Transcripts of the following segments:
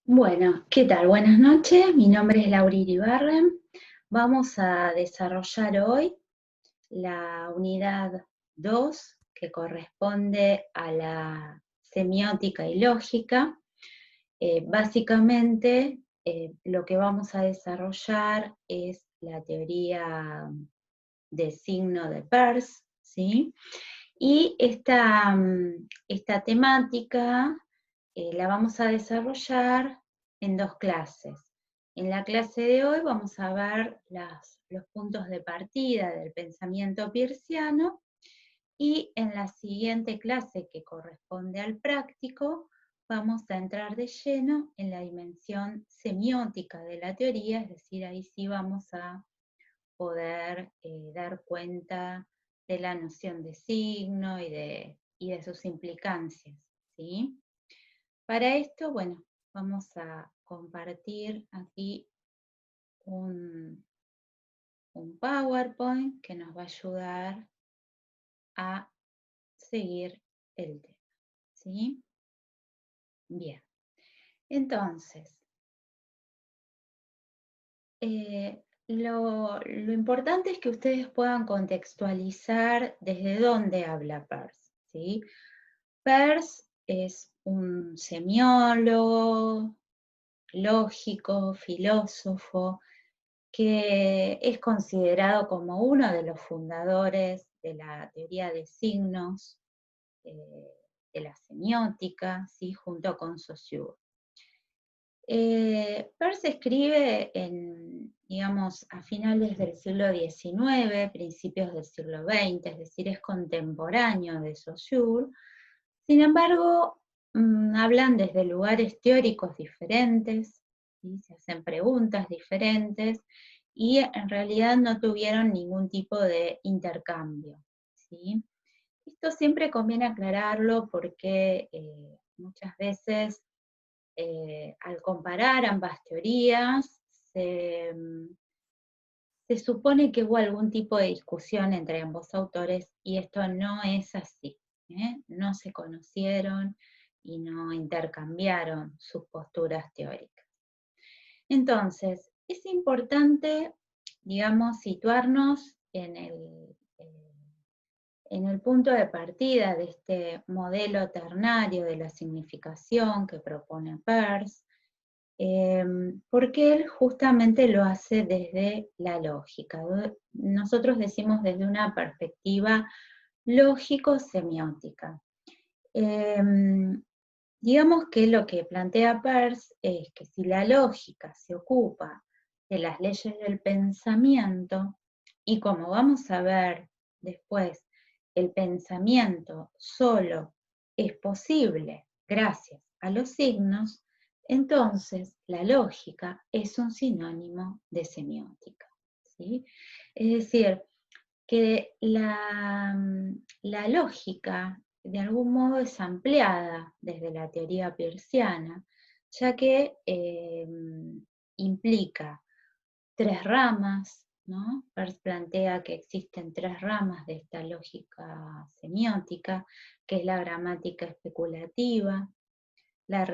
Bueno, ¿qué tal? Buenas noches, mi nombre es Laura Iribarren. Vamos a desarrollar hoy la unidad 2 que corresponde a la semiótica y lógica. Básicamente, lo que vamos a desarrollar es la teoría de signo de Peirce, ¿sí? Y esta temática la vamos a desarrollar en dos clases. En la clase de hoy vamos a ver los puntos de partida del pensamiento peirciano y en la siguiente clase, que corresponde al práctico, vamos a entrar de lleno en la dimensión semiótica de la teoría, es decir, ahí sí vamos a poder dar cuenta de la noción de signo y de sus implicancias, ¿sí? Para esto, bueno, vamos a compartir aquí un, un PowerPoint que nos va a ayudar a seguir el tema, ¿sí? Bien, entonces, lo importante es que ustedes puedan contextualizar desde dónde habla Peirce, ¿sí? Peirce es un semiólogo, lógico, filósofo, que es considerado como uno de los fundadores de la teoría de signos, eh, de la semiótica, ¿sí? Junto con Saussure. Peirce escribe digamos, a finales del siglo XIX, principios del siglo XX, es decir, es contemporáneo de Saussure. Sin embargo, hablan desde lugares teóricos diferentes, ¿sí? Se hacen preguntas diferentes y en realidad no tuvieron ningún tipo de intercambio, ¿sí? Esto siempre conviene aclararlo porque muchas veces al comparar ambas teorías se supone que hubo algún tipo de discusión entre ambos autores y esto no es así. No se conocieron y no intercambiaron sus posturas teóricas. Entonces, es importante, digamos, situarnos en el punto de partida de este modelo ternario de la significación que propone Peirce, porque él justamente lo hace desde la lógica. Nosotros decimos desde una perspectiva lógico-semiótica. Digamos que lo que plantea Peirce es que si la lógica se ocupa de las leyes del pensamiento, y como vamos a ver después, el pensamiento solo es posible gracias a los signos, entonces la lógica es un sinónimo de semiótica, ¿sí? Es decir, que la lógica de algún modo es ampliada desde la teoría peirciana, ya que implica tres ramas, ¿no? Peirce plantea que existen tres ramas de esta lógica semiótica, que es la gramática especulativa, la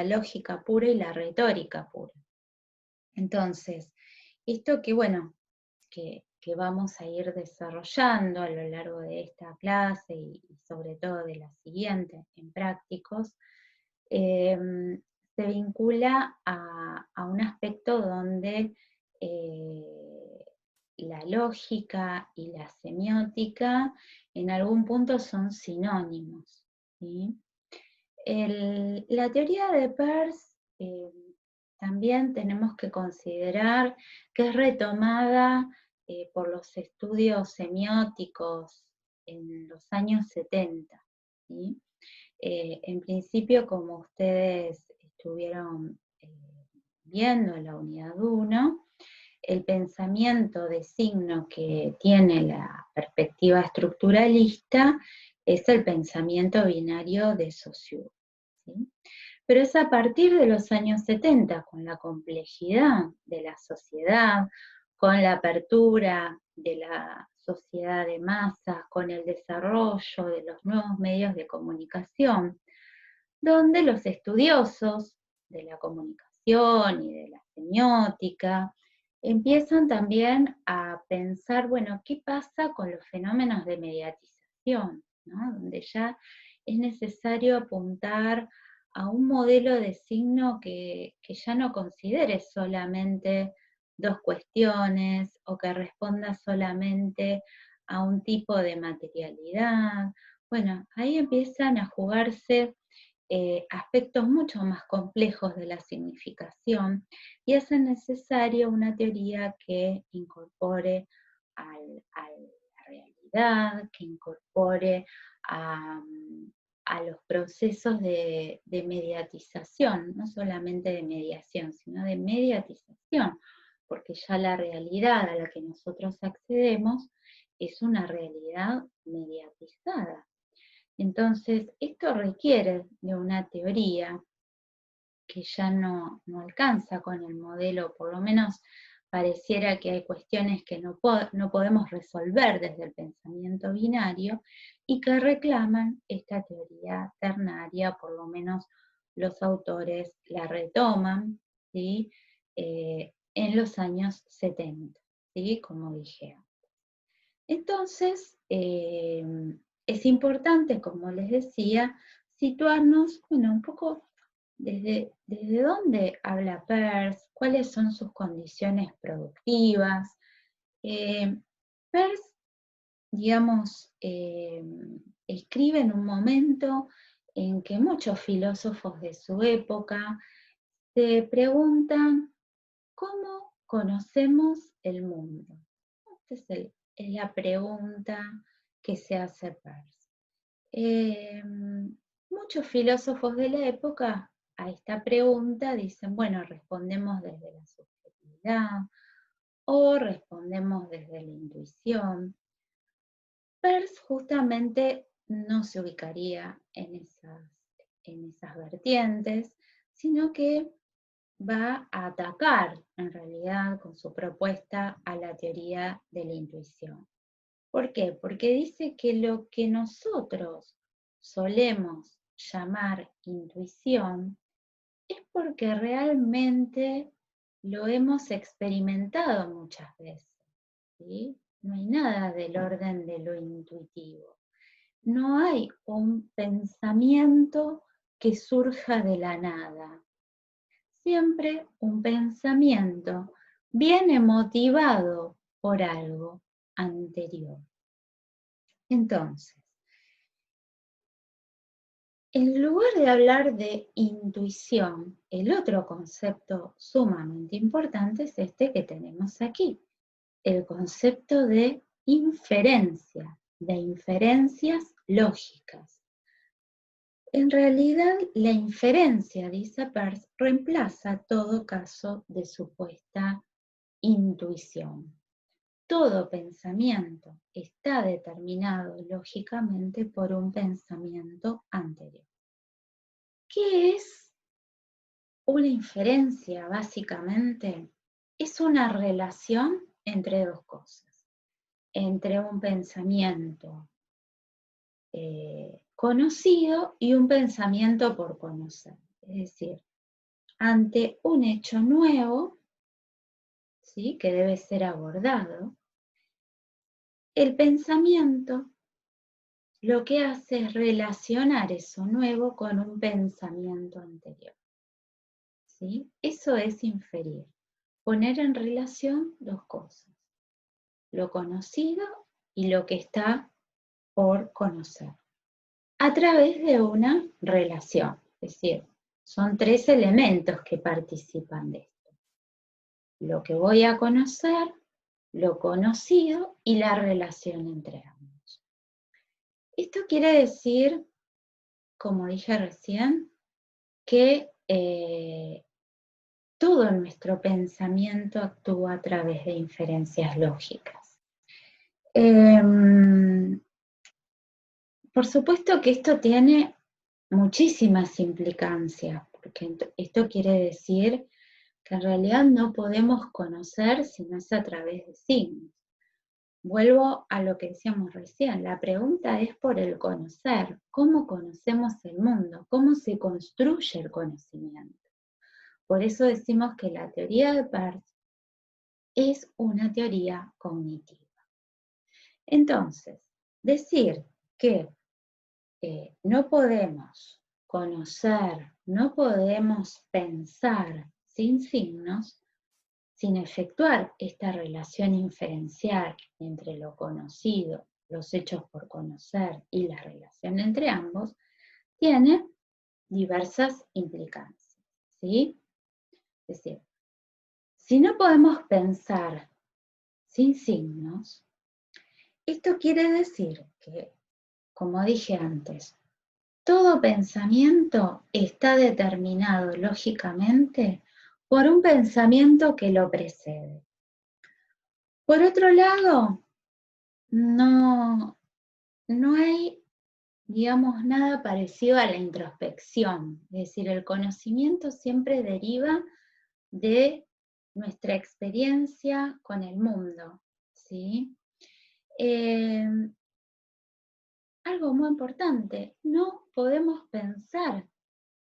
lógica pura y la retórica pura. Entonces, esto que, bueno, que vamos a ir desarrollando a lo largo de esta clase y sobre todo de la siguiente en prácticos, se vincula a un aspecto donde la lógica y la semiótica en algún punto son sinónimos, ¿sí? La teoría de Peirce también tenemos que considerar que es retomada por los estudios semióticos en los años 70, ¿sí? En principio, como ustedes estuvieron viendo en la unidad 1, el pensamiento de signo que tiene la perspectiva estructuralista es el pensamiento binario de Saussure, ¿sí? Pero es a partir de los años 70, con la complejidad de la sociedad, con la apertura de la sociedad de masas, con el desarrollo de los nuevos medios de comunicación, donde los estudiosos de la comunicación y de la semiótica empiezan también a pensar, bueno, ¿qué pasa con los fenómenos de mediatización? ¿No? Donde ya es necesario apuntar a un modelo de signo que ya no considere solamente dos cuestiones o que responda solamente a un tipo de materialidad. Bueno, ahí empiezan a jugarse aspectos mucho más complejos de la significación y hacen necesaria una teoría que incorpore a la realidad, que incorpore a, a los procesos de mediatización, no solamente de mediación, sino de mediatización, porque ya la realidad a la que nosotros accedemos es una realidad mediatizada. Entonces, esto requiere de una teoría que ya no alcanza con el modelo, por lo menos pareciera que hay cuestiones que no podemos resolver desde el pensamiento binario y que reclaman esta teoría ternaria, por lo menos los autores la retoman, ¿sí? En los años 70, ¿sí? Como dije. Entonces, es importante, como les decía, situarnos, bueno, un poco desde dónde habla Peirce, cuáles son sus condiciones productivas. Peirce, digamos, escribe en un momento en que muchos filósofos de su época se preguntan ¿cómo conocemos el mundo? Esta es la pregunta que se hace Peirce. Muchos filósofos de la época a esta pregunta dicen, bueno, respondemos desde la subjetividad o respondemos desde la intuición. Peirce justamente no se ubicaría en esas vertientes, sino que va a atacar en realidad con su propuesta a la teoría de la intuición. ¿Por qué? Porque dice que lo que nosotros solemos llamar intuición es porque realmente lo hemos experimentado muchas veces, ¿sí? No hay nada del orden de lo intuitivo. No hay un pensamiento que surja de la nada. Siempre un pensamiento viene motivado por algo anterior. Entonces, en lugar de hablar de intuición, el otro concepto sumamente importante es este que tenemos aquí, el concepto de inferencia, de inferencias lógicas. En realidad, la inferencia, dice Peirce, reemplaza todo caso de supuesta intuición. Todo pensamiento está determinado lógicamente por un pensamiento anterior. ¿Qué es una inferencia, básicamente? Es una relación entre dos cosas, entre un pensamiento conocido y un pensamiento por conocer. Es decir, ante un hecho nuevo, ¿sí?, que debe ser abordado, el pensamiento lo que hace es relacionar eso nuevo con un pensamiento anterior, ¿sí? Eso es inferir, poner en relación dos cosas, lo conocido y lo que está por conocer, a través de una relación. Es decir, son tres elementos que participan de esto. Lo que voy a conocer, lo conocido y la relación entre ambos. Esto quiere decir, como dije recién, que todo nuestro pensamiento actúa a través de inferencias lógicas. Por supuesto que esto tiene muchísimas implicancias, porque esto quiere decir que en realidad no podemos conocer si no es a través de signos. Vuelvo a lo que decíamos recién, la pregunta es por el conocer, cómo conocemos el mundo, cómo se construye el conocimiento. Por eso decimos que la teoría de Peirce es una teoría cognitiva. Entonces, decir que no podemos conocer, no podemos pensar sin signos, sin efectuar esta relación inferencial entre lo conocido, los hechos por conocer y la relación entre ambos, tiene diversas implicancias, ¿sí? Es decir, si no podemos pensar sin signos, esto quiere decir que, como dije antes, todo pensamiento está determinado lógicamente por un pensamiento que lo precede. Por otro lado, no hay, digamos, nada parecido a la introspección. Es decir, el conocimiento siempre deriva de nuestra experiencia con el mundo, ¿sí? Algo muy importante, no podemos pensar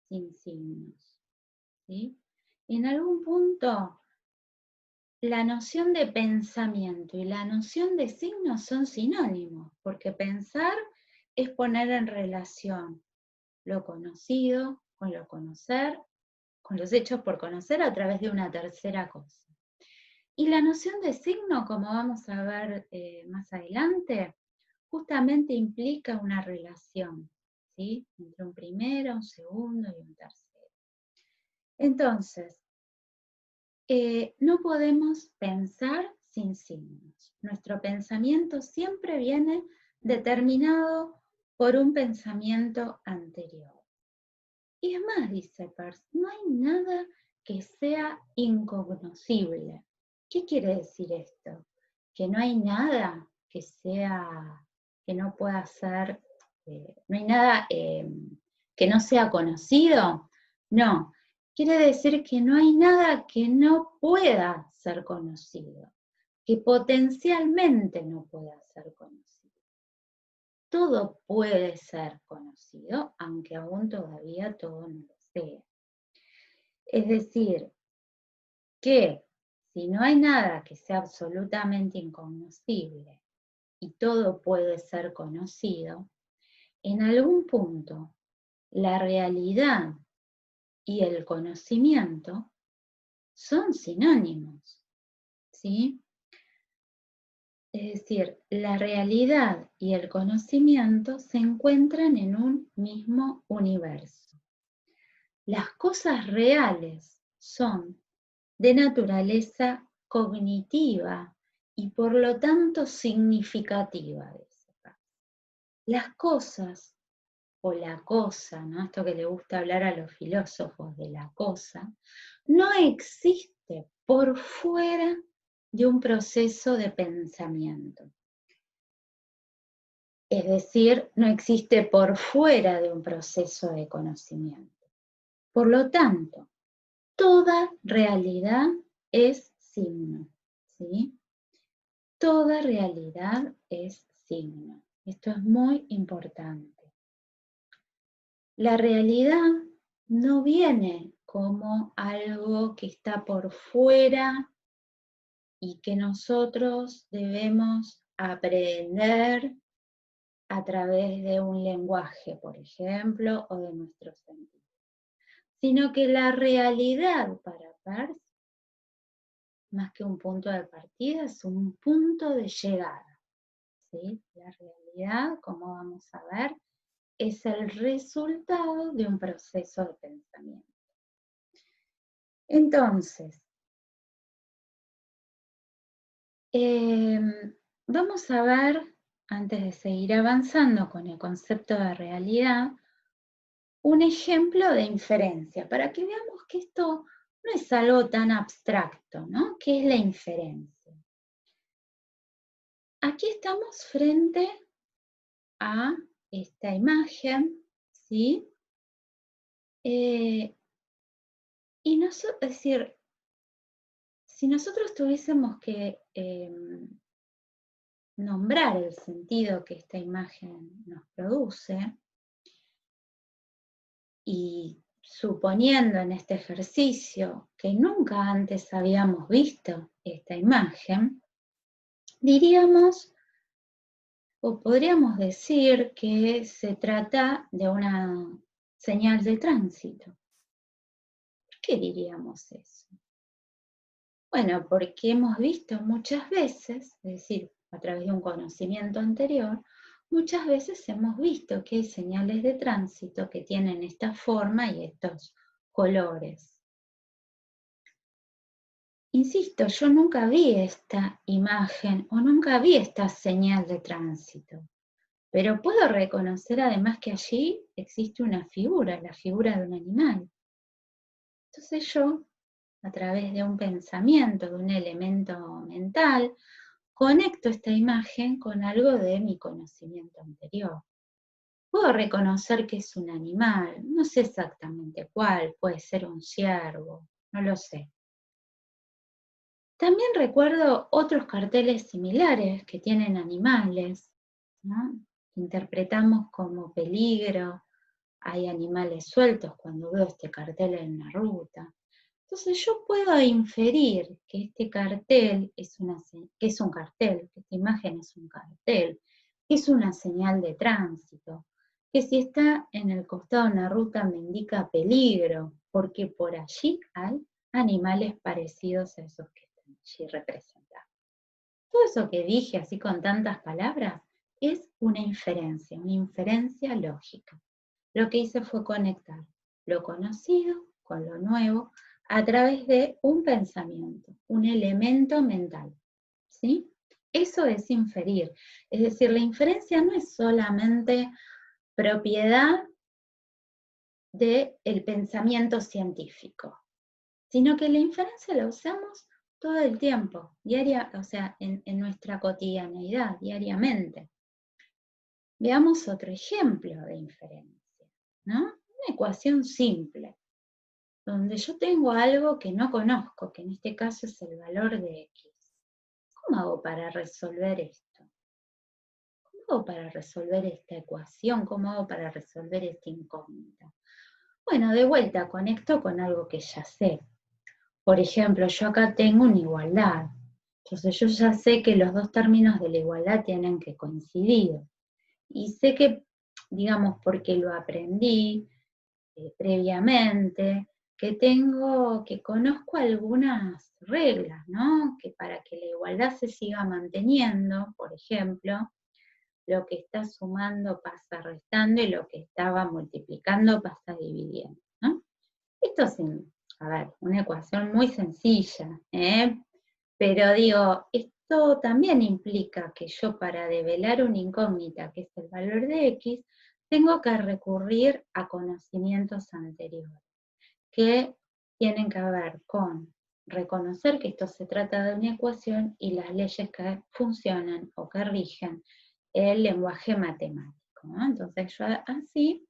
sin signos, ¿sí? En algún punto, la noción de pensamiento y la noción de signos son sinónimos, porque pensar es poner en relación lo conocido con lo conocer, con los hechos por conocer a través de una tercera cosa. Y la noción de signo, como vamos a ver más adelante, justamente implica una relación, ¿sí? Entre un primero, un segundo y un tercero. Entonces, no podemos pensar sin signos. Nuestro pensamiento siempre viene determinado por un pensamiento anterior. Y es más, dice Peirce, no hay nada que sea incognoscible. ¿Qué quiere decir esto? Que no hay nada que sea, que no pueda ser, no hay nada que no sea conocido. No, quiere decir que no hay nada que no pueda ser conocido, que potencialmente no pueda ser conocido. Todo puede ser conocido, aunque aún todavía todo no lo sea. Es decir, que si no hay nada que sea absolutamente incognoscible y todo puede ser conocido, en algún punto la realidad y el conocimiento son sinónimos, ¿sí? Es decir, la realidad y el conocimiento se encuentran en un mismo universo. Las cosas reales son de naturaleza cognitiva y por lo tanto significativa. Las cosas o la cosa, ¿no? Esto que le gusta hablar a los filósofos de la cosa, no existe por fuera de un proceso de pensamiento. Es decir, no existe por fuera de un proceso de conocimiento. Por lo tanto, toda realidad es signo, ¿sí? Toda realidad es signo. Esto es muy importante. La realidad no viene como algo que está por fuera y que nosotros debemos aprender a través de un lenguaje, por ejemplo, o de nuestros sentidos, sino que la realidad para Peirce, más que un punto de partida, es un punto de llegada, ¿sí? La realidad, como vamos a ver, es el resultado de un proceso de pensamiento. Entonces, vamos a ver, antes de seguir avanzando con el concepto de realidad, un ejemplo de inferencia, para que veamos que esto no es algo tan abstracto, ¿no? ¿Qué es la inferencia? Aquí estamos frente a esta imagen, ¿sí? Y es decir, si nosotros tuviésemos que nombrar el sentido que esta imagen nos produce y suponiendo en este ejercicio que nunca antes habíamos visto esta imagen, diríamos o podríamos decir que se trata de una señal de tránsito. ¿Por qué diríamos eso? Bueno, porque hemos visto muchas veces, es decir, a través de un conocimiento anterior, muchas veces hemos visto que hay señales de tránsito que tienen esta forma y estos colores. Insisto, yo nunca vi esta imagen o nunca vi esta señal de tránsito, pero puedo reconocer además que allí existe una figura, la figura de un animal. Entonces yo, a través de un pensamiento, de un elemento mental, conecto esta imagen con algo de mi conocimiento anterior. Puedo reconocer que es un animal, no sé exactamente cuál, puede ser un ciervo, no lo sé. También recuerdo otros carteles similares que tienen animales, ¿no? Interpretamos como peligro, hay animales sueltos cuando veo este cartel en la ruta. Entonces yo puedo inferir que este cartel que es un cartel, que esta imagen es un cartel, que es una señal de tránsito, que si está en el costado de una ruta me indica peligro, porque por allí hay animales parecidos a esos que están allí representados. Todo eso que dije así con tantas palabras es una inferencia lógica. Lo que hice fue conectar lo conocido con lo nuevo a través de un pensamiento, un elemento mental, ¿sí? Eso es inferir. Es decir, la inferencia no es solamente propiedad del pensamiento científico, sino que la inferencia la usamos todo el tiempo, o sea, en nuestra cotidianeidad, diariamente. Veamos otro ejemplo de inferencia, ¿no? Una ecuación simple, donde yo tengo algo que no conozco, que en este caso es el valor de X. ¿Cómo hago para resolver esto? ¿Cómo hago para resolver esta ecuación? ¿Cómo hago para resolver esta incógnita? Bueno, de vuelta conecto con algo que ya sé. Por ejemplo, yo acá tengo una igualdad. Entonces yo ya sé que los dos términos de la igualdad tienen que coincidir. Y sé que, digamos, porque lo aprendí previamente, que conozco algunas reglas, ¿no? Que para que la igualdad se siga manteniendo, por ejemplo, lo que está sumando pasa restando y lo que estaba multiplicando pasa dividiendo, ¿no? Esto es, a ver, una ecuación muy sencilla, ¿eh? Pero digo, esto también implica que yo para develar una incógnita, que es el valor de X, tengo que recurrir a conocimientos anteriores, que tienen que ver con reconocer que esto se trata de una ecuación y las leyes que funcionan o que rigen el lenguaje matemático, ¿no? Entonces yo así,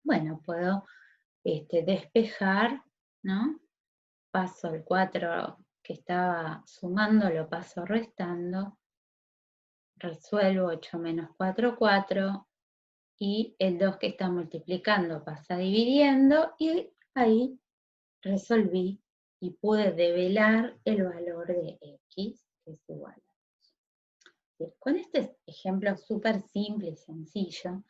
bueno, puedo despejar, ¿no? Paso el 4 que estaba sumando, lo paso restando, resuelvo 8 menos 4, 4, y el 2 que está multiplicando pasa dividiendo, y ahí resolví y pude develar el valor de X, que es igual a 2. Con este ejemplo súper simple y sencillo,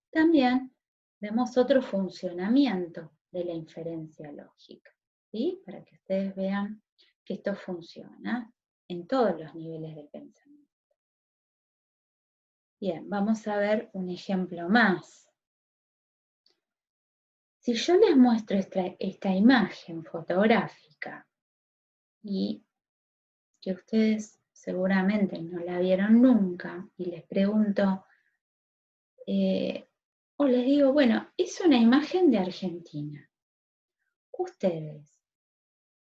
también vemos otro funcionamiento de la inferencia lógica, ¿sí? Para que ustedes vean que esto funciona en todos los niveles del pensamiento. Bien, vamos a ver un ejemplo más. Si yo les muestro esta imagen fotográfica y que ustedes seguramente no la vieron nunca y les pregunto, o les digo, bueno, es una imagen de Argentina. Ustedes,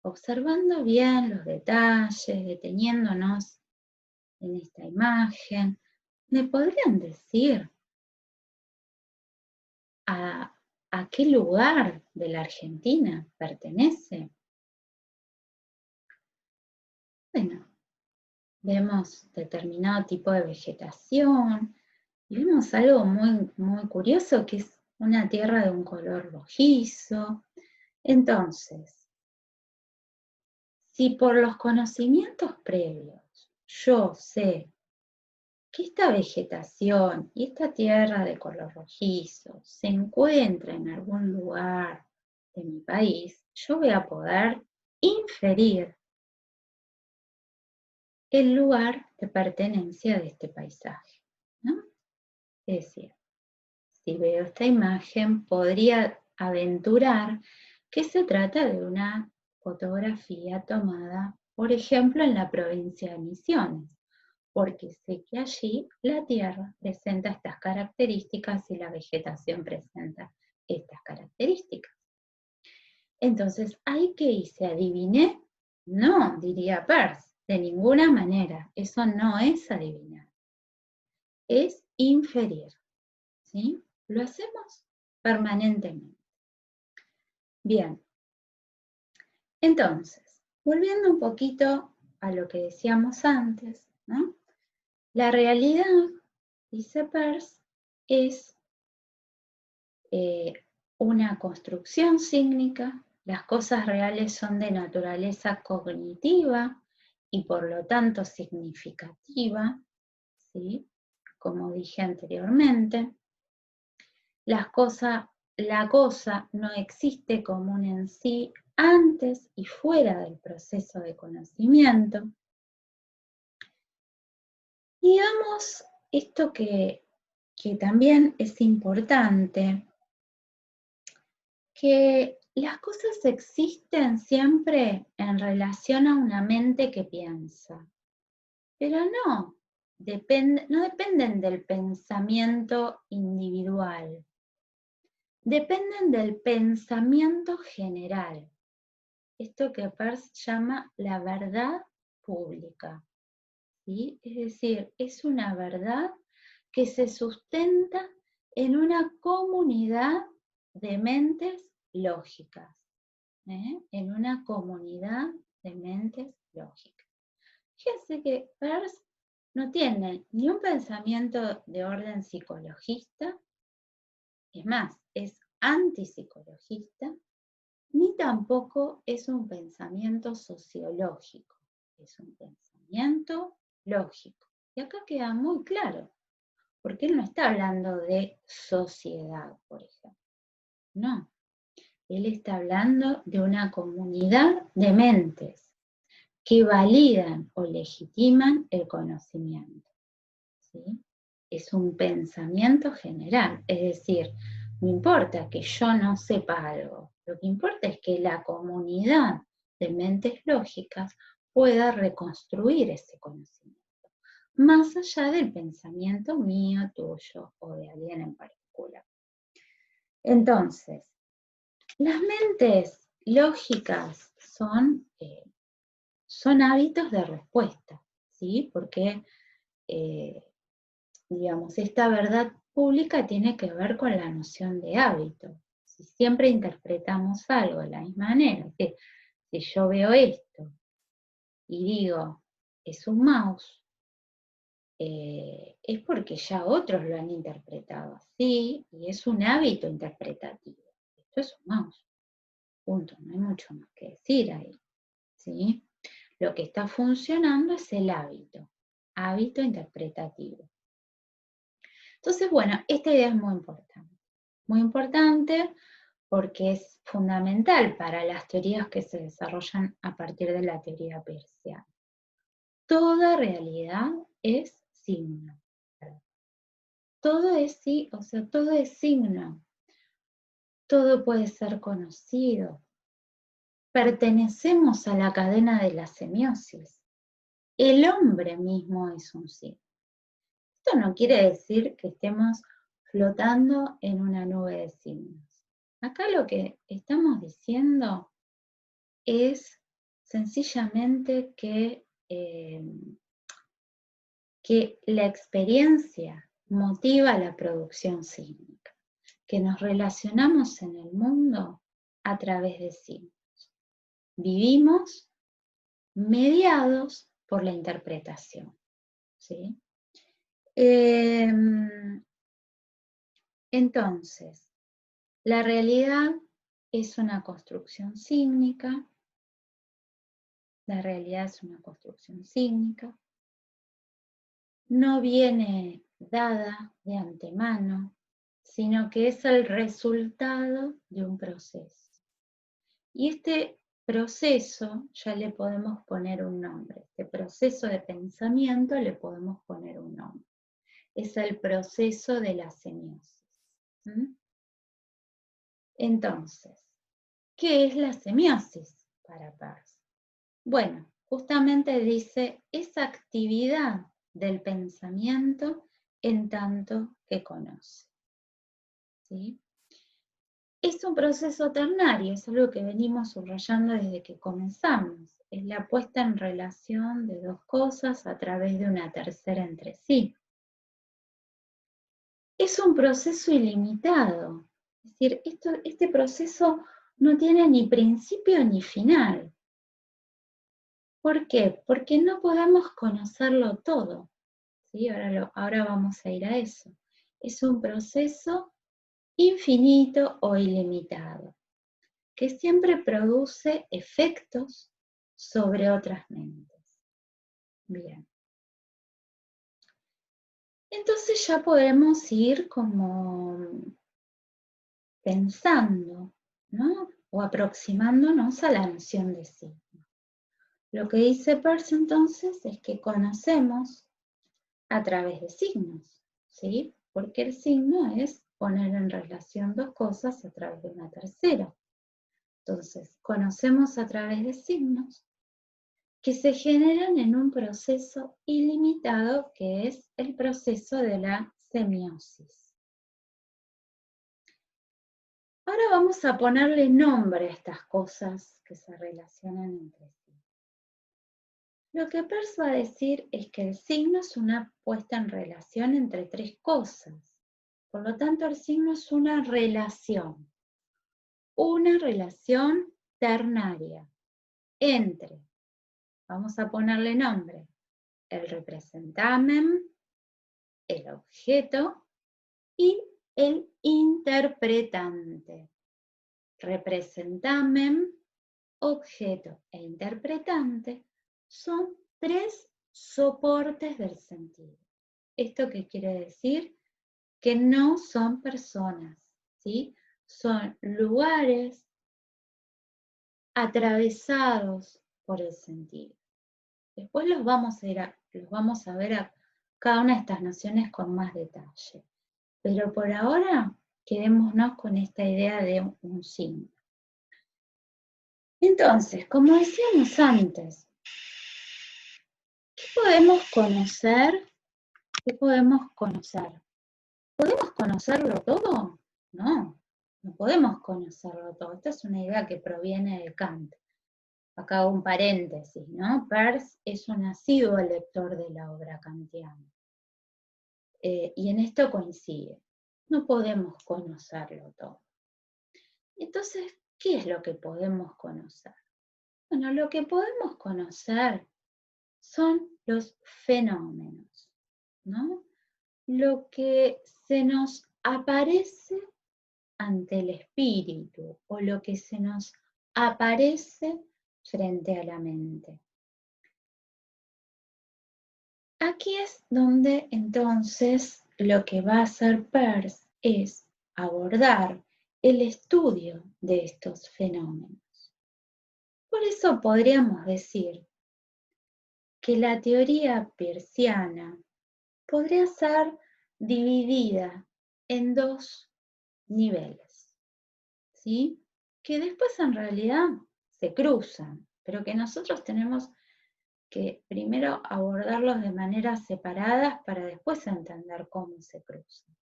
observando bien los detalles, deteniéndonos en esta imagen, ¿me podrían decir a qué lugar de la Argentina pertenece? Bueno, vemos determinado tipo de vegetación, y vemos algo muy, muy curioso, que es una tierra de un color rojizo. Entonces, si por los conocimientos previos yo sé que esta vegetación y esta tierra de color rojizo se encuentra en algún lugar de mi país, yo voy a poder inferir el lugar de pertenencia de este paisaje, ¿no? Es decir, si veo esta imagen, podría aventurar que se trata de una fotografía tomada, por ejemplo, en la provincia de Misiones, porque sé que allí la tierra presenta estas características y la vegetación presenta estas características. Entonces, ¿ahí qué hice? ¿Adiviné? No, diría Peirce, de ninguna manera. Eso no es adivinar, es inferir, ¿sí? Lo hacemos permanentemente. Bien, entonces, volviendo un poquito a lo que decíamos antes, ¿no? La realidad, dice Peirce, es una construcción sígnica. Las cosas reales son de naturaleza cognitiva y por lo tanto significativa, ¿sí? Como dije anteriormente. La cosa no existe como un en sí antes y fuera del proceso de conocimiento. Y digamos esto que también es importante, que las cosas existen siempre en relación a una mente que piensa, pero no dependen del pensamiento individual, dependen del pensamiento general. Esto que Peirce llama la verdad pública, ¿sí? Es decir, es una verdad que se sustenta en una comunidad de mentes lógicas, en una comunidad de mentes lógicas. Fíjense que Peirce no tiene ni un pensamiento de orden psicologista, es más, es antipsicologista, ni tampoco es un pensamiento sociológico, es un pensamiento lógico. Y acá queda muy claro, porque él no está hablando de sociedad, por ejemplo. No, él está hablando de una comunidad de mentes que validan o legitiman el conocimiento, ¿sí? Es un pensamiento general, es decir, no importa que yo no sepa algo, lo que importa es que la comunidad de mentes lógicas pueda reconstruir ese conocimiento, más allá del pensamiento mío, tuyo o de alguien en particular. Entonces, las mentes lógicas son hábitos de respuesta, ¿sí? Porque digamos, esta verdad pública tiene que ver con la noción de hábito. Si siempre interpretamos algo de la misma manera, que si yo veo esto y digo, es un mouse, es porque ya otros lo han interpretado así y es un hábito interpretativo. Esto es un mouse, punto, no hay mucho más que decir ahí, ¿sí? Lo que está funcionando es el hábito interpretativo. Entonces, bueno, esta idea es muy importante porque es fundamental para las teorías que se desarrollan a partir de la teoría peirciana. Toda realidad es signo. Todo es sí, o sea, todo es signo. Todo puede ser conocido. Pertenecemos a la cadena de la semiosis. El hombre mismo es un signo. Esto no quiere decir que estemos flotando en una nube de signos. Acá lo que estamos diciendo es sencillamente que la experiencia motiva la producción sísmica, que nos relacionamos en el mundo a través de signos. Vivimos mediados por la interpretación, ¿sí? Entonces, la realidad es una construcción sígnica. La realidad es una construcción sígnica. No viene dada de antemano, sino que es el resultado de un proceso. Y este proceso ya le podemos poner un nombre. Este proceso de pensamiento le podemos poner un nombre. Es el proceso de la semiosis. ¿Mm? Entonces, ¿qué es la semiosis para Peirce? Bueno, justamente dice esa actividad del pensamiento en tanto que conoce. ¿Sí? Es un proceso ternario, es algo que venimos subrayando desde que comenzamos. Es la puesta en relación de dos cosas a través de una tercera entre sí. Es un proceso ilimitado. Es decir, este proceso no tiene ni principio ni final. ¿Por qué? Porque no podemos conocerlo todo. ¿Sí? Ahora vamos a ir a eso. Es un proceso infinito o ilimitado, que siempre produce efectos sobre otras mentes. Bien. Entonces ya podemos ir como pensando, ¿no? O aproximándonos a la noción de signo. Lo que dice Peirce entonces es que conocemos a través de signos, ¿sí? Porque el signo es poner en relación dos cosas a través de una tercera. Entonces, conocemos a través de signos que se generan en un proceso ilimitado que es el proceso de la semiosis. Ahora vamos a ponerle nombre a estas cosas que se relacionan entre sí. Lo que Peirce va a decir es que el signo es una puesta en relación entre tres cosas. Por lo tanto, el signo es una relación ternaria entre, vamos a ponerle nombre, el representamen, el objeto y el interpretante. Representamen, objeto e interpretante son tres soportes del sentido. ¿Esto qué quiere decir? Que no son personas, ¿sí? Son lugares atravesados por el sentido. Después los vamos a ver a cada una de estas nociones con más detalle. Pero por ahora, quedémonos con esta idea de un signo. Entonces, como decíamos antes, ¿qué podemos conocer? ¿Qué podemos conocer? ¿Podemos conocerlo todo? No, no podemos conocerlo todo. Esta es una idea que proviene de Kant. Acá hago un paréntesis, ¿no? Peirce es un asiduo lector de la obra kantiana. Y en esto coincide. No podemos conocerlo todo. Entonces, ¿qué es lo que podemos conocer? Bueno, lo que podemos conocer son los fenómenos, ¿no? Lo que se nos aparece ante el espíritu o lo que se nos aparece frente a la mente. Aquí es donde entonces lo que va a hacer Peirce es abordar el estudio de estos fenómenos. Por eso podríamos decir que la teoría peirciana podría ser dividida en dos niveles, ¿sí? Que después en realidad se cruzan, pero que nosotros tenemos que primero abordarlos de maneras separadas para después entender cómo se cruzan.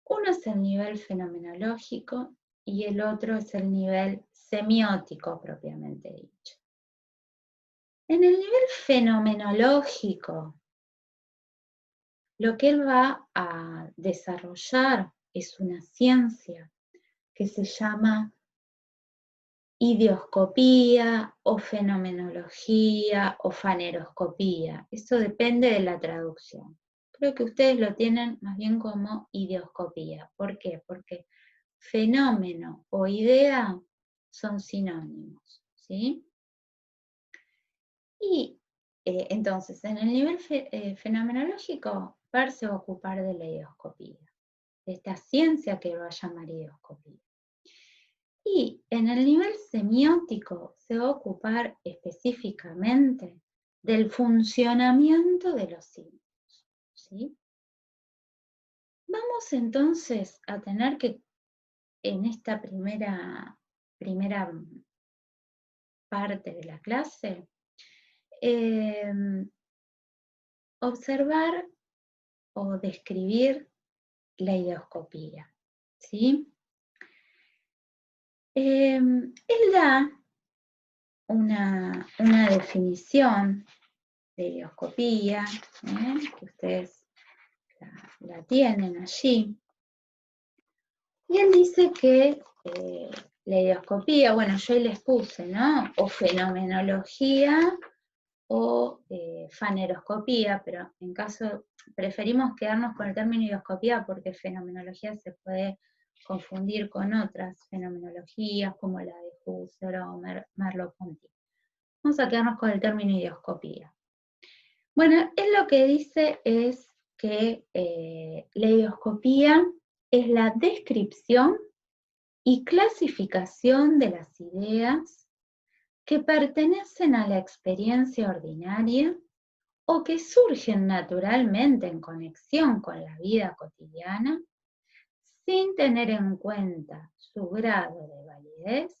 Uno es el nivel fenomenológico y el otro es el nivel semiótico propiamente dicho. En el nivel fenomenológico, lo que él va a desarrollar es una ciencia que se llama ideoscopía o fenomenología o faneroscopía. Eso depende de la traducción. Creo que ustedes lo tienen más bien como ideoscopía. ¿Por qué? Porque fenómeno o idea son sinónimos, ¿sí? Y entonces, en el nivel fenomenológico, Peirce se va a ocupar de la ideoscopía, de esta ciencia que va a llamar ideoscopía. Y en el nivel semiótico se va a ocupar específicamente del funcionamiento de los signos, ¿sí? Vamos entonces a tener que, en esta primera parte de la clase, observar o describir la ideoscopía, ¿sí? Él da una definición de ideoscopía, que ustedes la tienen allí, y él dice que la ideoscopía, bueno, yo ahí les puse, ¿no? O fenomenología o faneroscopía, pero en caso preferimos quedarnos con el término ideoscopía porque fenomenología se puede confundir con otras fenomenologías como la de Husserl o Merleau-Ponty. Vamos a quedarnos con el término ideoscopía. Bueno, él lo que dice es que la ideoscopía es la descripción y clasificación de las ideas que pertenecen a la experiencia ordinaria o que surgen naturalmente en conexión con la vida cotidiana, sin tener en cuenta su grado de validez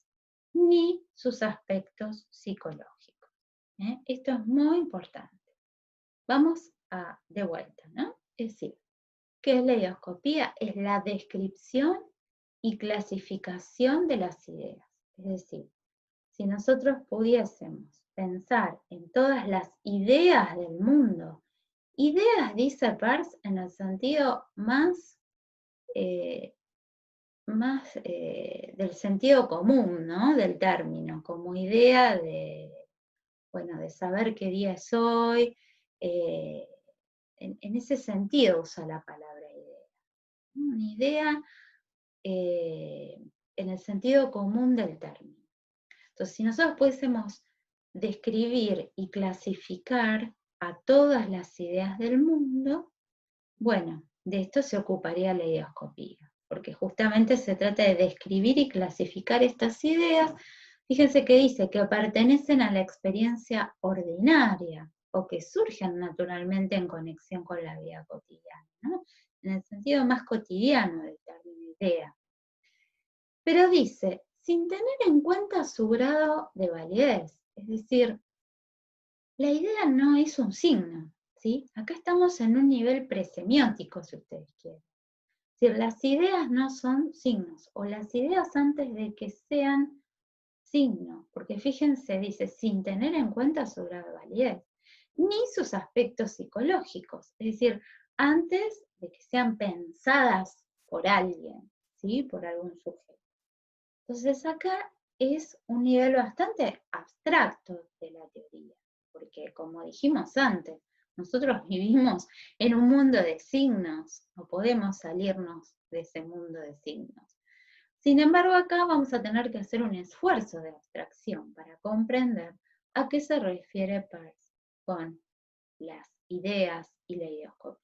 ni sus aspectos psicológicos. Esto es muy importante. Vamos de vuelta, ¿no? Es decir, ¿qué es la ideoscopía? Es la descripción y clasificación de las ideas. Es decir, si nosotros pudiésemos pensar en todas las ideas del mundo, ideas, dice Peirce, en el sentido más del sentido común, ¿no? Del término, como idea de, bueno, de saber qué día es hoy, en ese sentido usa la palabra idea. Una idea en el sentido común del término. Entonces, si nosotros pudiésemos describir y clasificar a todas las ideas del mundo, bueno, de esto se ocuparía la ideoscopía, porque justamente se trata de describir y clasificar estas ideas. Fíjense que dice que pertenecen a la experiencia ordinaria o que surgen naturalmente en conexión con la vida cotidiana, ¿no? En el sentido más cotidiano del término idea. Pero dice, sin tener en cuenta su grado de validez, es decir, la idea no es un signo, ¿sí? Acá estamos en un nivel presemiótico, si ustedes quieren. Es decir, las ideas no son signos, o las ideas antes de que sean signos, porque fíjense, dice, sin tener en cuenta su grado de validez, ni sus aspectos psicológicos, es decir, antes de que sean pensadas por alguien, ¿sí? Por algún sujeto. Entonces acá es un nivel bastante abstracto de la teoría, porque como dijimos antes, nosotros vivimos en un mundo de signos, no podemos salirnos de ese mundo de signos. Sin embargo, acá vamos a tener que hacer un esfuerzo de abstracción para comprender a qué se refiere Peirce con las ideas y la ideoscopía.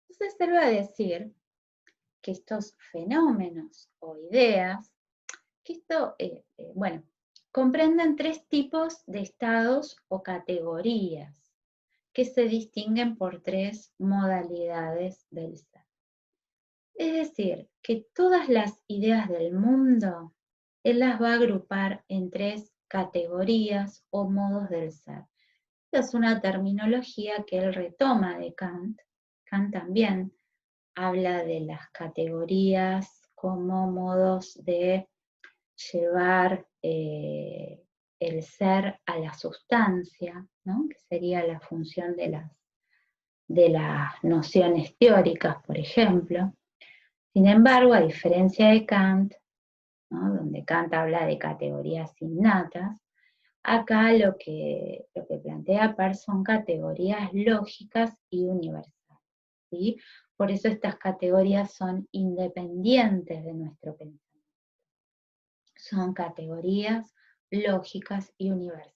Entonces él va a decir que estos fenómenos o ideas, que esto, bueno, comprenden tres tipos de estados o categorías que se distinguen por tres modalidades del ser. Es decir, que todas las ideas del mundo, él las va a agrupar en tres categorías o modos del ser. Esta es una terminología que él retoma de Kant. Kant también habla de las categorías como modos de llevar el ser a la sustancia, ¿no? Que sería la función de las nociones teóricas, por ejemplo. Sin embargo, a diferencia de Kant, ¿no? Donde Kant habla de categorías innatas. Acá lo que plantea Peirce son categorías lógicas y universales, ¿sí? Por eso estas categorías son independientes de nuestro pensamiento. Son categorías lógicas y universales.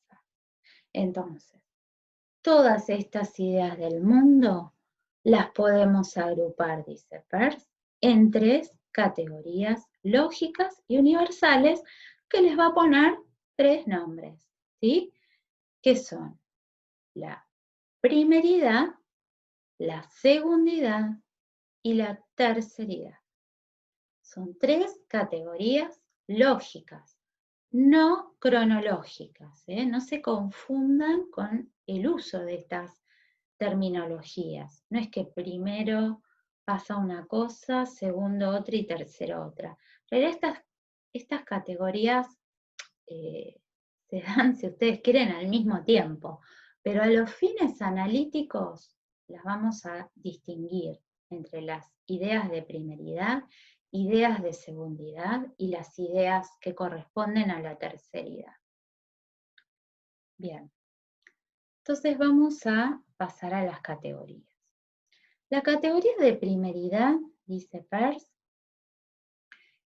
Entonces, todas estas ideas del mundo las podemos agrupar, dice Peirce, en 3 categorías lógicas y universales que les va a poner 3 nombres, ¿sí? Que son la primeridad, la segundidad y la terceridad. Son 3 categorías lógicas, no cronológicas, ¿eh? No se confundan con el uso de estas terminologías. No es que primero pasa una cosa, segundo otra y tercero otra. Pero estas categorías se dan, si ustedes quieren, al mismo tiempo, pero a los fines analíticos las vamos a distinguir entre las ideas de primeridad, ideas de segundidad y las ideas que corresponden a la terceridad. Bien, entonces vamos a pasar a las categorías. La categoría de primeridad, dice Peirce,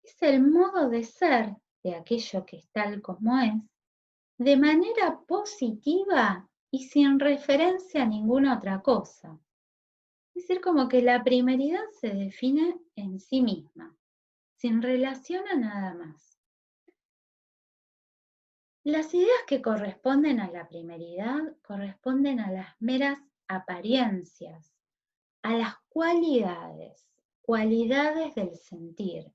es el modo de ser de aquello que es tal como es, de manera positiva y sin referencia a ninguna otra cosa. Es decir, como que la primeridad se define en sí misma, sin relación a nada más. Las ideas que corresponden a la primeridad corresponden a las meras apariencias, a las cualidades del sentir.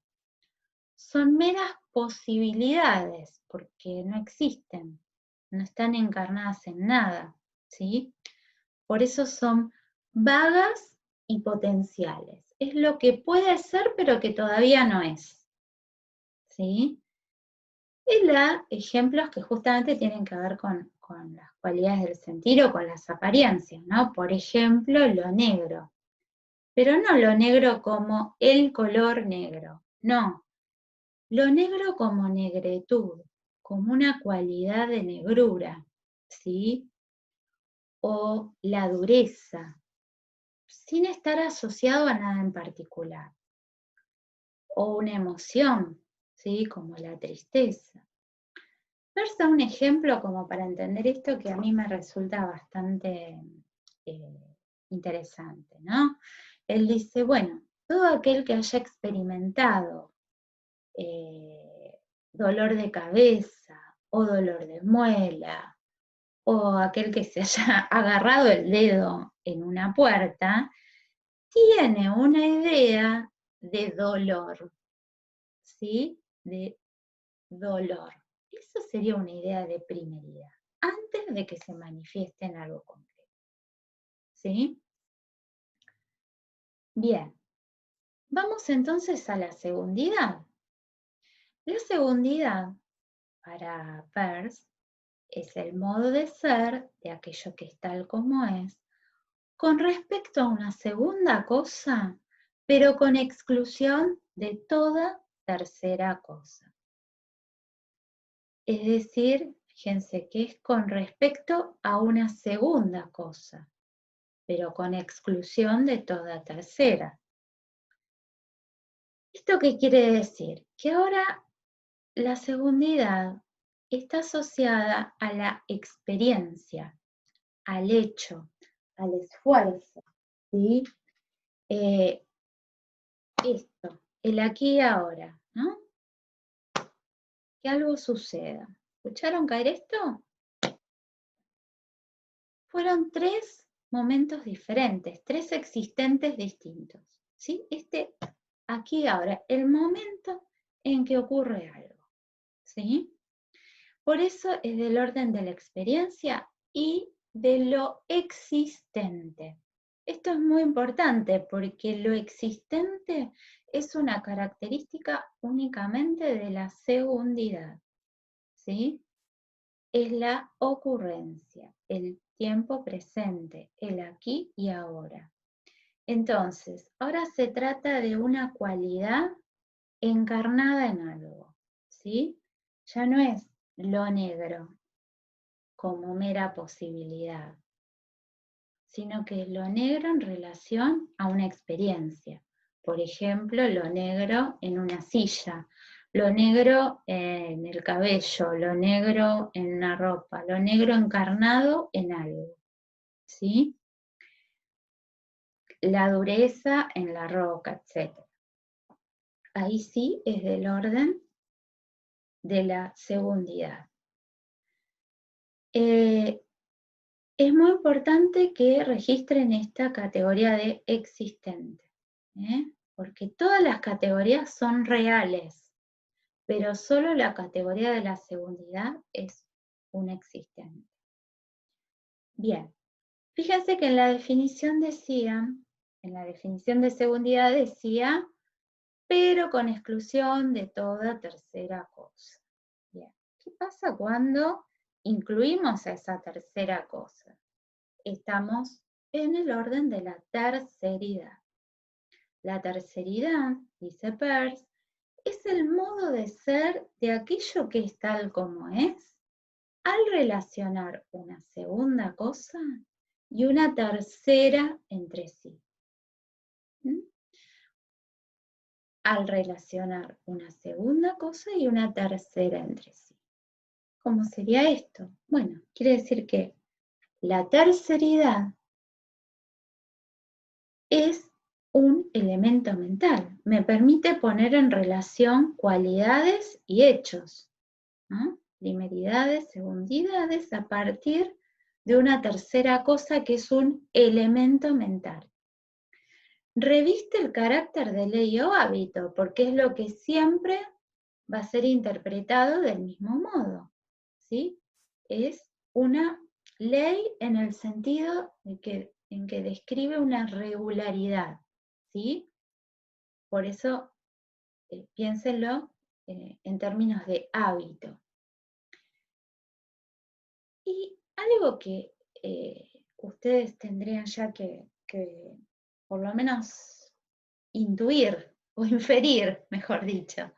Son meras posibilidades porque no existen, no están encarnadas en nada, ¿sí? Por eso son vagas y potenciales. Es lo que puede ser pero que todavía no es, ¿sí? Y da ejemplos que justamente tienen que ver con las cualidades del sentir o con las apariencias, ¿no? Por ejemplo, lo negro. Pero no lo negro como el color negro, no. Lo negro como negretud, como una cualidad de negrura, ¿sí? O la dureza, sin estar asociado a nada en particular. O una emoción, ¿sí? Como la tristeza. Versa un ejemplo como para entender esto que a mí me resulta bastante interesante, ¿no? Él dice, bueno, todo aquel que haya experimentado dolor de cabeza o dolor de muela, o aquel que se haya agarrado el dedo en una puerta, tiene una idea de dolor, ¿sí? De dolor. Eso sería una idea de primeridad, antes de que se manifieste en algo concreto, ¿sí? Bien, vamos entonces a la segundidad. La segundidad, para Peirce, es el modo de ser de aquello que es tal como es, con respecto a una segunda cosa, pero con exclusión de toda tercera cosa. Es decir, fíjense que es con respecto a una segunda cosa, pero con exclusión de toda tercera. ¿Esto qué quiere decir? Que ahora la segundidad está asociada a la experiencia, al hecho, al esfuerzo, ¿sí? Esto, el aquí y ahora, ¿no? Que algo suceda. ¿Escucharon caer esto? Fueron 3 momentos diferentes, 3 existentes distintos, ¿sí? Este aquí y ahora, el momento en que ocurre algo, ¿sí? Por eso es del orden de la experiencia y de lo existente. Esto es muy importante porque lo existente es una característica únicamente de la segundidad, ¿sí? Es la ocurrencia, el tiempo presente, el aquí y ahora. Entonces, ahora se trata de una cualidad encarnada en algo. ¿sí? Ya no es lo negro como mera posibilidad, sino que es lo negro en relación a una experiencia. Por ejemplo, lo negro en una silla, lo negro en el cabello, lo negro en una ropa, lo negro encarnado en algo, ¿sí? La dureza en la roca, etc. Ahí sí es del orden de la segundidad. Es muy importante que registren esta categoría de existente, porque todas las categorías son reales, pero solo la categoría de la segundidad es un existente. Bien, fíjense que en la definición en la definición de segundidad decía, pero con exclusión de toda tercera cosa. Bien, ¿qué pasa cuando incluimos a esa tercera cosa? Estamos en el orden de la terceridad. La terceridad, dice Peirce, es el modo de ser de aquello que es tal como es, al relacionar una segunda cosa y una tercera entre sí. ¿Mm? Al relacionar una segunda cosa y una tercera entre sí. ¿Cómo sería esto? Bueno, quiere decir que la terceridad es un elemento mental. Me permite poner en relación cualidades y hechos, ¿no? Primeridades, segundidades, a partir de una tercera cosa que es un elemento mental. Reviste el carácter de ley o hábito, porque es lo que siempre va a ser interpretado del mismo modo, ¿sí? Es una ley en el sentido en que describe una regularidad, ¿sí? Por eso, piénsenlo en términos de hábito. Y algo que ustedes tendrían ya que por lo menos intuir o inferir, mejor dicho,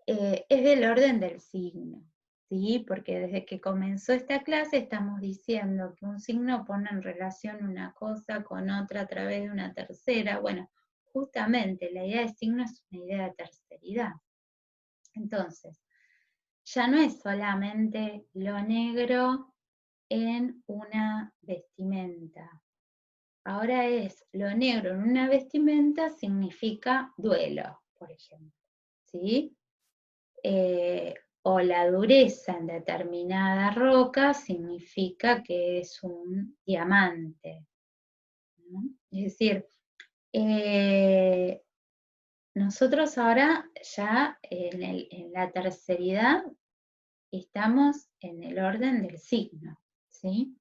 es del orden del signo, ¿sí? Porque desde que comenzó esta clase estamos diciendo que un signo pone en relación una cosa con otra a través de una tercera. Bueno, justamente la idea de signo es una idea de terceridad. Entonces, ya no es solamente lo negro en una vestimenta. Ahora es lo negro en una vestimenta significa duelo, por ejemplo, ¿sí? O la dureza en determinada roca significa que es un diamante, ¿no? Es decir, nosotros ahora ya en la terceridad estamos en el orden del signo, ¿sí?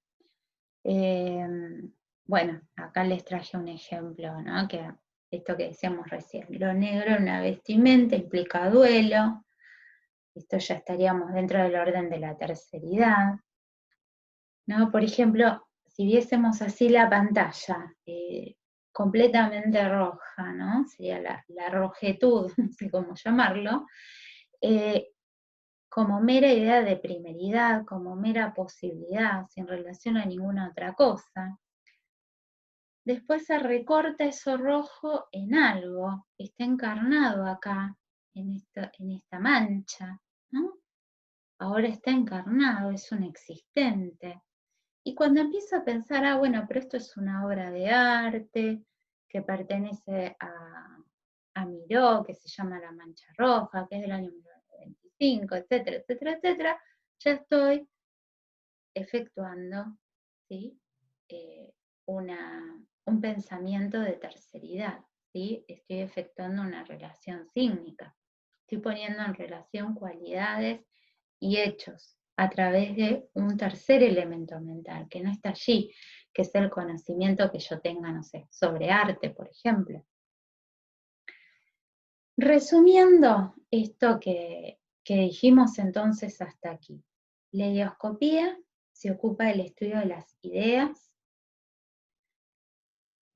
Bueno, acá les traje un ejemplo, ¿no? Que esto que decíamos recién, lo negro en una vestimenta implica duelo, esto ya estaríamos dentro del orden de la terceridad, ¿no? Por ejemplo, si viésemos así la pantalla, completamente roja, ¿no? Sería la rojetud, no sé cómo llamarlo, eh, como mera idea de primeridad, como mera posibilidad, sin relación a ninguna otra cosa. Después se recorta eso rojo en algo, está encarnado acá, en esta mancha, ¿no? Ahora está encarnado, es un existente. Y cuando empiezo a pensar, bueno, pero esto es una obra de arte que pertenece a Miró, que se llama La Mancha Roja, que es del año 1925, etcétera, etcétera, etcétera, ya estoy efectuando, ¿sí? Un pensamiento de terceridad, ¿sí? Estoy efectuando una relación sígnica. Estoy poniendo en relación cualidades y hechos a través de un tercer elemento mental, que no está allí, que es el conocimiento que yo tenga, no sé, sobre arte, por ejemplo. Resumiendo esto que dijimos entonces hasta aquí, la ideoscopía se ocupa del estudio de las ideas.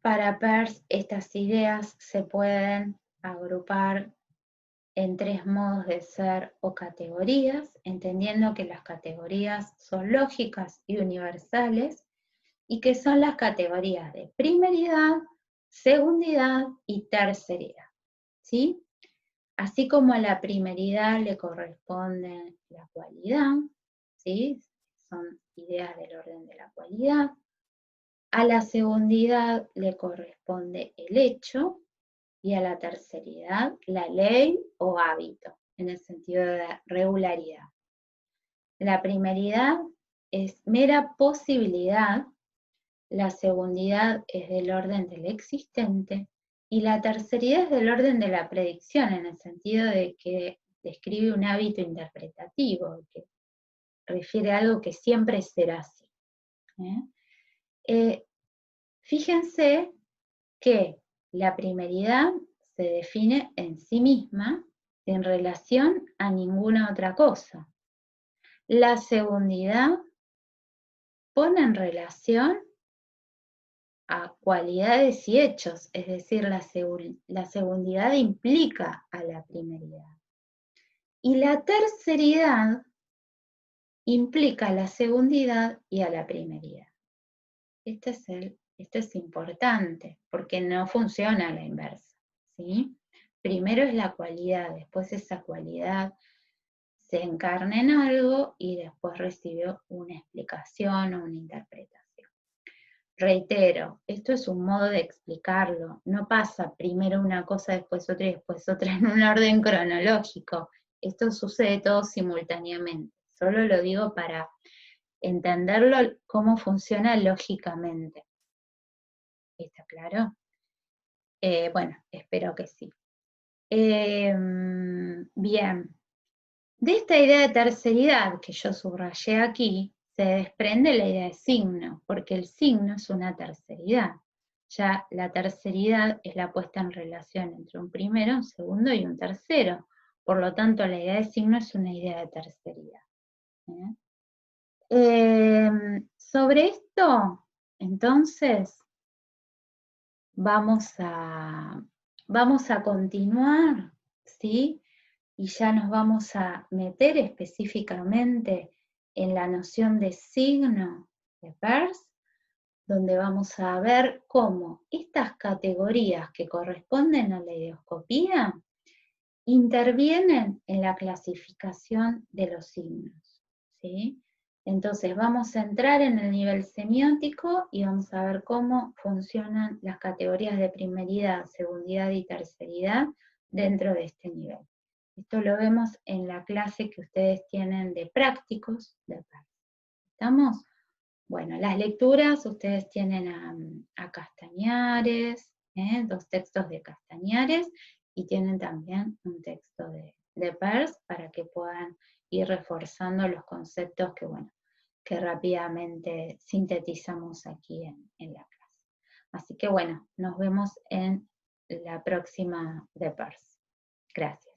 Para Peirce, estas ideas se pueden agrupar en 3 modos de ser o categorías, entendiendo que las categorías son lógicas y universales, y que son las categorías de primeridad, segundidad y terceridad, ¿sí? Así como a la primeridad le corresponde la cualidad, ¿sí? Son ideas del orden de la cualidad. A la segundidad le corresponde el hecho, y a la terceridad la ley o hábito, en el sentido de regularidad. La primeridad es mera posibilidad, la segundidad es del orden del existente, y la terceridad es del orden de la predicción, en el sentido de que describe un hábito interpretativo, que refiere a algo que siempre será así. Fíjense que la primeridad se define en sí misma en relación a ninguna otra cosa. La segundidad pone en relación a cualidades y hechos, es decir, la segundidad implica a la primeridad. Y la terceridad implica a la segundidad y a la primeridad. Esto es importante, porque no funciona a la inversa, ¿sí? Primero es la cualidad, después esa cualidad se encarna en algo y después recibió una explicación o una interpretación. Reitero, esto es un modo de explicarlo, no pasa primero una cosa, después otra y después otra en un orden cronológico. Esto sucede todo simultáneamente. Solo lo digo para entenderlo cómo funciona lógicamente. ¿Está claro? Bueno, espero que sí. Bien. De esta idea de terceridad que yo subrayé aquí, se desprende la idea de signo, porque el signo es una terceridad. Ya la terceridad es la puesta en relación entre un primero, un segundo y un tercero. Por lo tanto, la idea de signo es una idea de terceridad. Sobre esto, entonces, vamos a continuar, ¿sí? Y ya nos vamos a meter específicamente en la noción de signo de Peirce, donde vamos a ver cómo estas categorías que corresponden a la ideoscopía intervienen en la clasificación de los signos, ¿sí? Entonces vamos a entrar en el nivel semiótico y vamos a ver cómo funcionan las categorías de primeridad, segundidad y terceridad dentro de este nivel. Esto lo vemos en la clase que ustedes tienen de prácticos de Peirce. ¿Estamos? Bueno, las lecturas, ustedes tienen a Castañares, 2 textos de Castañares, y tienen también un texto de Peirce para que puedan ir reforzando los conceptos que rápidamente sintetizamos aquí en la clase. Así que bueno, nos vemos en la próxima de Peirce. Gracias.